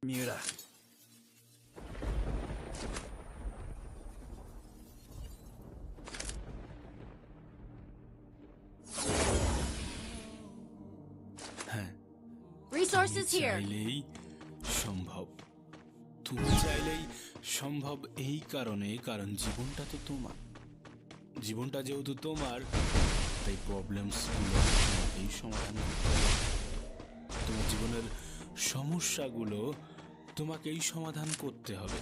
Bermuda. হ্যাঁ, Resources here. চাইলেই সম্ভব। তুমি চাইলেই সম্ভব এই কারণ জীবনটা তো তোমার। জীবনটা যেহেতু তোমার, তাই প্রবলেমসগুলো তোমাকেই সমাধান করতে হবে। তোমার জীবনের সমস্যাগুলো তোমাকেই সমাধান করতে হবে,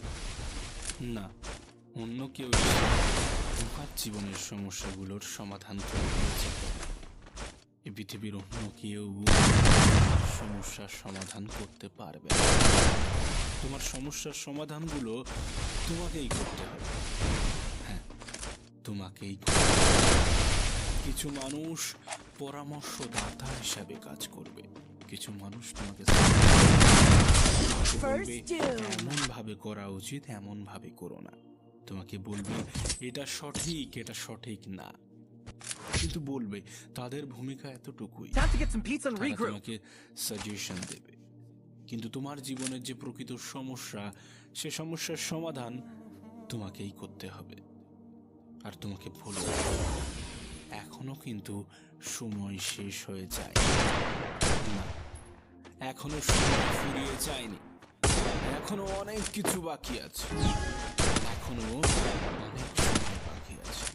না অন্য কেউ এসে তোমার জীবনের সমস্যাগুলোর সমাধান করে দিয়ে যাবে। এই পৃথিবীর অন্য কেউ সমস্যার সমাধান করতে পারবে না। তোমার সমস্যার সমাধানগুলো তোমাকেই করতে হবে। হ্যাঁ, তোমাকেই করতে হবে। কিছু মানুষ পরামর্শদাতা হিসাবে কাজ করবে, কিছু মানুষ তোমাকে বলবে এমন ভাবে করা উচিত, এমন ভাবে করো না। তোমাকে বলবে এটা সঠিক না, কিন্তু বলবে তাদের ভূমিকা এতটুকুই। তোমাকে সাজেশন দেবে, কিন্তু তোমার জীবনের যে প্রকৃত সমস্যা, সে সমস্যার সমাধান তোমাকেই করতে হবে। আর তোমাকে বলে এখনো কিন্তু সময় শেষ হয়ে যায় না, এখনো সময় ফুরিয়ে যায়নি, এখনো অনেক কিছু বাকি আছে, এখনো অনেক সময় বাকি আছে।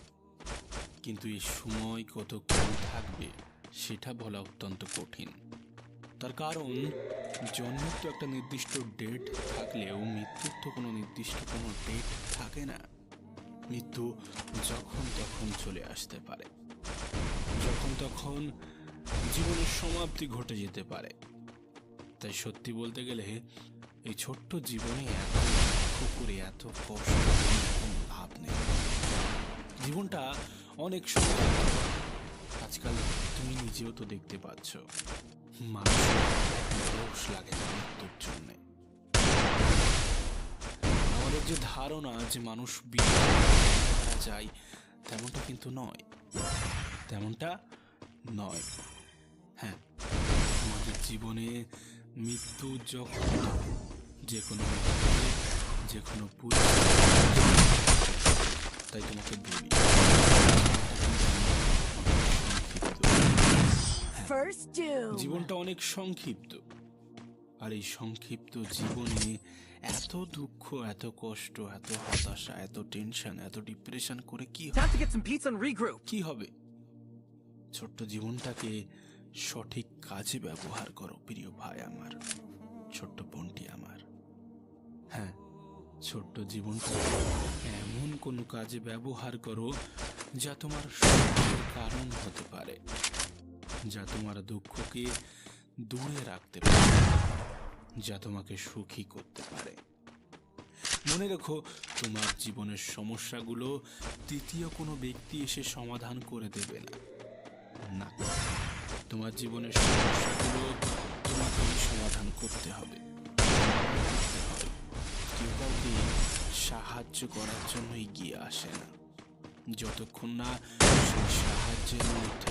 কিন্তু এই সময় কতক্ষণ থাকবে সেটা বলা অত্যন্ত কঠিন। তার কারণ জন্মের তো একটা নির্দিষ্ট ডেট থাকলেও মৃত্যুর তো কোনো নির্দিষ্ট কোনো ডেট থাকে না। মৃত্যু যখন তখন চলে আসতে পারে, যখন তখন জীবনের সমাপ্তি ঘটে যেতে পারে। তাই সত্যি বলতে গেলে এই ছোট্ট জীবনে এত দুঃখ করে, এত কষ্ট করে কোনো লাভ নেই। জীবনটা অনেক সময়, আজকাল তুমি নিজেও তো দেখতে পাচ্ছ, মানুষের দোষ লাগে না মৃত্যুর জন্যে। আমাদের যে ধারণা যে মানুষ মারা যায়, তেমনটা কিন্তু নয়, তেমনটা নয়। হ্যাঁ, আমাদের জীবনে মৃত্যু যখন যে কোনো তাই তোমাকে বলি জীবনটা অনেক সংক্ষিপ্ত, আর এই সংক্ষিপ্ত জীবনে এত দুঃখ, এত কষ্ট, এত হতাশা, এত টেনশন, এত ডিপ্রেশন করে কি হবে? ছোট্ট জীবনটাকে সঠিক কাজে ব্যবহার করো প্রিয় ভাই আমার, ছোট্ট বোনটি আমার। হ্যাঁ, ছোট্ট জীবনটাকে এমন কোনো কাজে ব্যবহার করো যা তোমার সুখের কারণ হতে পারে, যা তোমার দুঃখকে দূরে রাখতে পারে, যা তোমাকে সুখী করতে পারে। মনে রেখো, তোমার জীবনের সমস্যাগুলো তৃতীয় কোনো ব্যক্তি এসে সমাধান করে দেবে না। তোমার জীবনের সমস্যাগুলো তোমাকেই সমাধান করতে হবে। কেউ কাউকে সাহায্য করার জন্য এগিয়ে আসে না, যতক্ষণ না সেই সাহায্যের মধ্যে